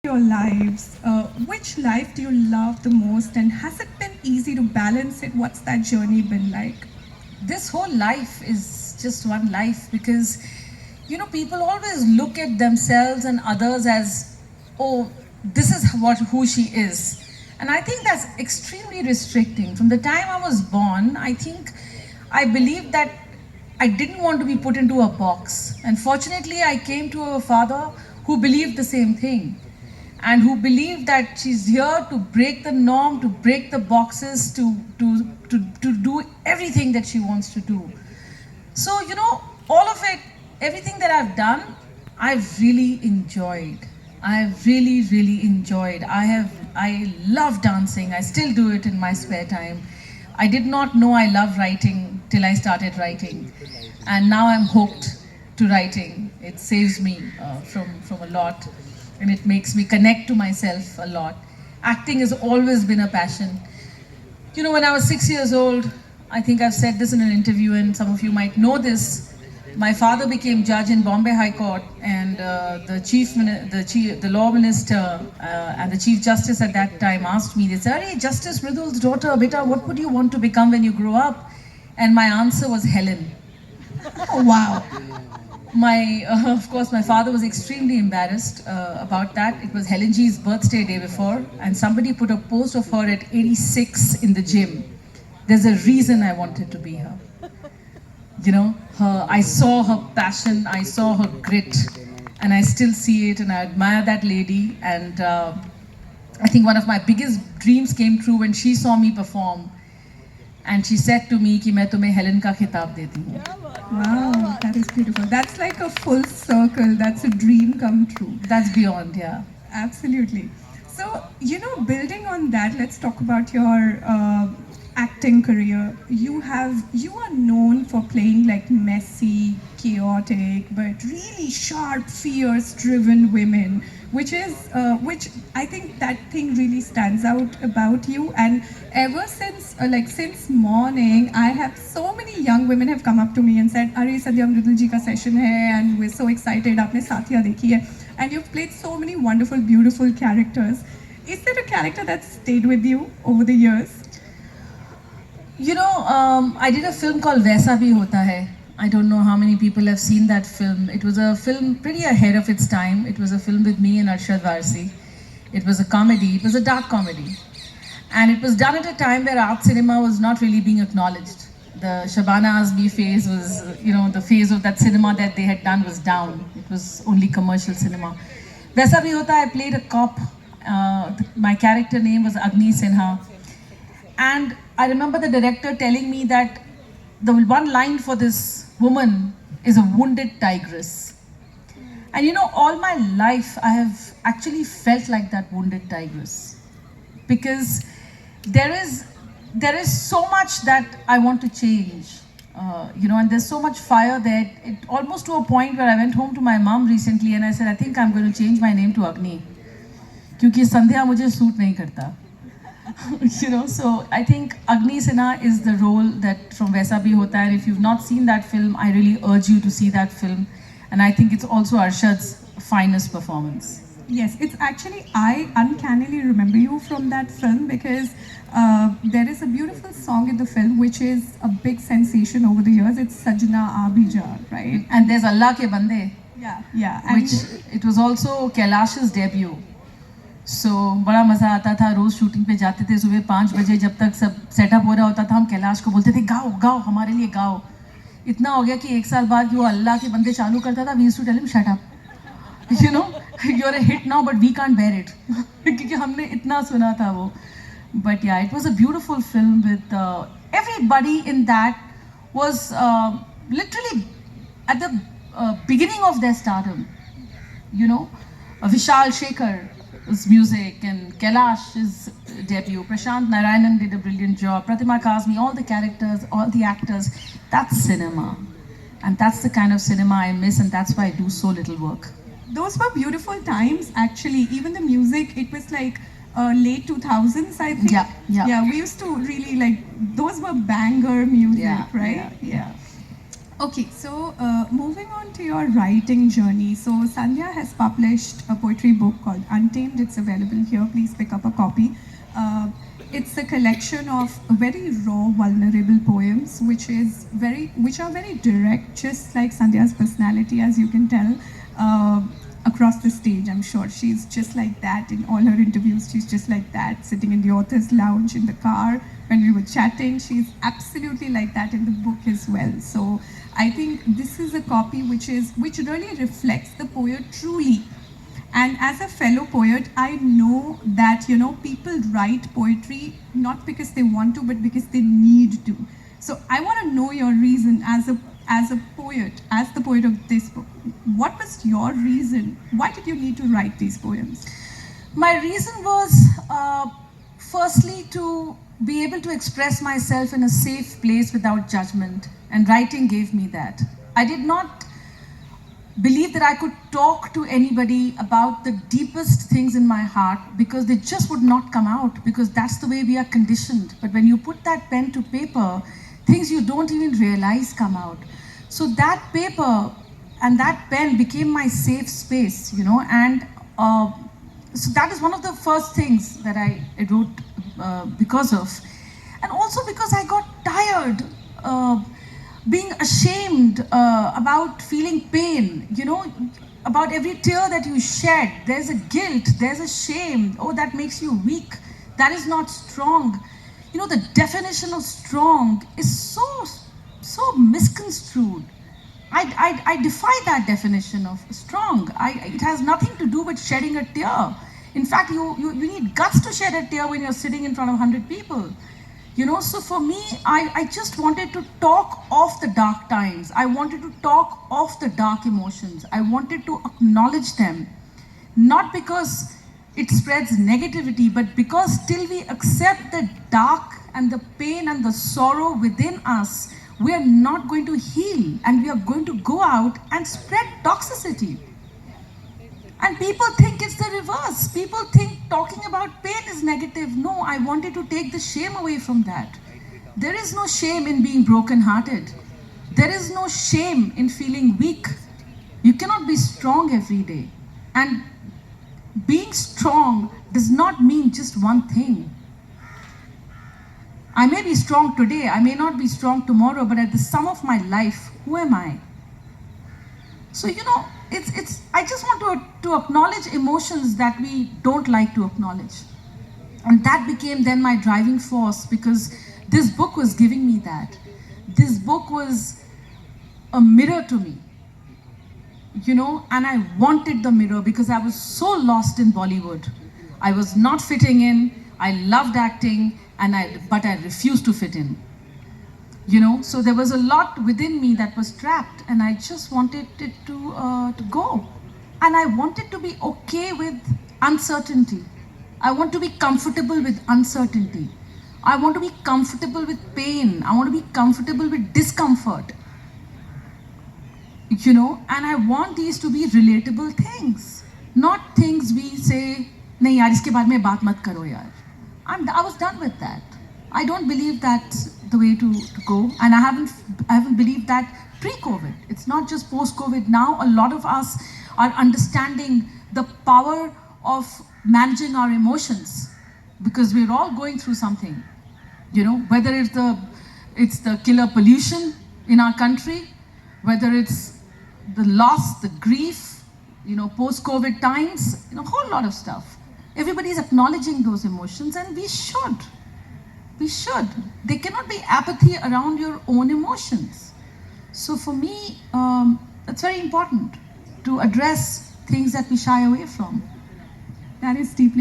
your lives, which life do you love the most, and has it been easy to balance it? What's that journey been like? This whole life is just one life because, people always look at themselves and others as, oh, this is who she is. And I think that's extremely restricting. From the time I was born, I think I believed that I didn't want to be put into a box. And fortunately, I came to a father who believed the same thing and who believed that she's here to break the norm, to break the boxes, to do everything that she wants to do. So, all of it, everything that I've done, I've really enjoyed. I've really, really enjoyed. I love dancing. I still do it in my spare time. I did not know I love writing till I started writing. And now I'm hooked to writing. It saves me from a lot, and it makes me connect to myself a lot. Acting has always been a passion. When I was 6 years old, I think I've said this in an interview, and some of you might know this. My father became judge in Bombay High Court, and the law minister and the chief justice at that time asked me, they said, "Hey, Justice Mridul's daughter, beta, what would you want to become when you grow up?" And my answer was Helen. Oh, wow. Of course, my father was extremely embarrassed about that. It was Helen G's birthday day before, and somebody put a post of her at 86 in the gym. There's a reason I wanted to be her. I saw her passion, I saw her grit, and I still see it, and I admire that lady. And I think one of my biggest dreams came true when she saw me perform, and she said to me, "कि मैं तुम्हें Helen का खिताब देती हूँ." Wow, that is beautiful. That's like a full circle. That's a dream come true. That's beyond, yeah. Absolutely. So, building on that, let's talk about your acting career. You are known for playing like messy, chaotic, but really sharp, fierce, driven women, which I think that thing really stands out about you. And ever since morning, I have so many young women have come up to me and said, "Arey, Sandhya Mridul ji ka session hai, and we're so excited. Aapne Sathiya dekhi hai, and you've played so many wonderful, beautiful characters." Is there a character that stayed with you over the years? I did a film called Vaisa Bhi Hota Hai. I don't know how many people have seen that film. It was a film pretty ahead of its time. It was a film with me and Arshad Varsi. It was a comedy. It was a dark comedy. And it was done at a time where art cinema was not really being acknowledged. The Shabana Azmi phase was, the phase of that cinema that they had done was down. It was only commercial cinema. Vaisa Bhi Hota Hai, I played a cop. My character name was Agni Sinha. And I remember the director telling me that the one line for this woman is a wounded tigress. And all my life I have actually felt like that wounded tigress. Because there is so much that I want to change. And there's so much fire there. It almost to a point where I went home to my mom recently and I said, I think I'm going to change my name to Agni. Kyunki Sandhya mujhe suit nahi karta. So I think Agni Sinha is the role that from Vaisa Bhi Hota Hai. And if you've not seen that film, I really urge you to see that film. And I think it's also Arshad's finest performance. Yes, it's actually, I uncannily remember you from that film because there is a beautiful song in the film which is a big sensation over the years. It's Sajna Abhija, right? And there's Allah Ke Bande. Yeah. Which it was also Kailash's debut. So बड़ा मज़ा आता था. रोज़ shooting पे जाते थे सुबह 5 बजे. जब तक सब सेटअप हो रहा होता था हम कैलाश को बोलते थे गाओ गाओ हमारे लिए गाओ. इतना हो गया कि 1 साल बाद वो अल्लाह के बंदे चालू करता था. We used to tell him shut up. You're a hit now but we can't bear it. क्योंकि हमने इतना सुना था वो. But yeah, it was a beautiful film with everybody in that was literally at the beginning of their stardom. Vishal Shekhar's music and Kailash's debut. Prashant Narayanan did a brilliant job. Pratima Kazmi, all the characters, all the actors. That's cinema. And that's the kind of cinema I miss, and that's why I do so little work. Those were beautiful times, actually. Even the music, it was like late 2000s, I think. Yeah. We used to really like, those were banger music, right? Yeah. Okay, so moving on to your writing journey. So Sandhya has published a poetry book called Untamed. It's available here. Please pick up a copy. It's a collection of very raw, vulnerable poems, which are very direct, just like Sandhya's personality, as you can tell. Across the stage, I'm sure she's just like that in all her interviews. She's just like that, sitting in the author's lounge in the car when we were chatting. She's absolutely like that in the book as well. So I think this is a copy which really reflects the poet truly. And as a fellow poet, I know that people write poetry not because they want to, but because they need to. So I want to know your reason as a poet, as the poet of this book. What was your reason? Why did you need to write these poems? My reason was firstly to be able to express myself in a safe place without judgment, and writing gave me that. I did not believe that I could talk to anybody about the deepest things in my heart because they just would not come out, because that's the way we are conditioned. But when you put that pen to paper, things you don't even realize come out. So that paper and that pen became my safe space, and so that is one of the first things that I wrote because of. And also because I got tired being ashamed about feeling pain, about every tear that you shed. There's a guilt, there's a shame. Oh, that makes you weak. That is not strong. The definition of strong is so misconstrued. I defy that definition of strong. It has nothing to do with shedding a tear. In fact, you need guts to shed a tear when you're sitting in front of 100 people. So for me, I just wanted to talk of the dark times. I wanted to talk of the dark emotions. I wanted to acknowledge them. Not because it spreads negativity, but because till we accept the dark and the pain and the sorrow within us, we are not going to heal, and we are going to go out and spread toxicity. And people think it's the reverse. People think talking about pain is negative. No, I wanted to take the shame away from that. There is no shame in being broken-hearted. There is no shame in feeling weak. You cannot be strong every day. And being strong does not mean just one thing. I may be strong today, I may not be strong tomorrow, but at the sum of my life, who am I? So, it's I just want to acknowledge emotions that we don't like to acknowledge. And that became then my driving force, because this book was giving me that. This book was a mirror to me, and I wanted the mirror because I was so lost in Bollywood. I was not fitting in. I loved acting, but I refused to fit in. So there was a lot within me that was trapped, and I just wanted it to go. And I wanted to be okay with uncertainty. I want to be comfortable with uncertainty. I want to be comfortable with pain. I want to be comfortable with discomfort. And I want these to be relatable things, not things we say, nahi yaar, iske baare mein baat mat karo yaar. I was done with that. I don't believe that's the way to go, and I haven't believed that pre-COVID. It's not just post-COVID. Now a lot of us are understanding the power of managing our emotions, because we're all going through something. Whether it's the killer pollution in our country, whether it's the loss, the grief, post-COVID times, a whole lot of stuff. Everybody's acknowledging those emotions, and we should. We should. There cannot be apathy around your own emotions. So for me, it's very important to address things that we shy away from. That is deeply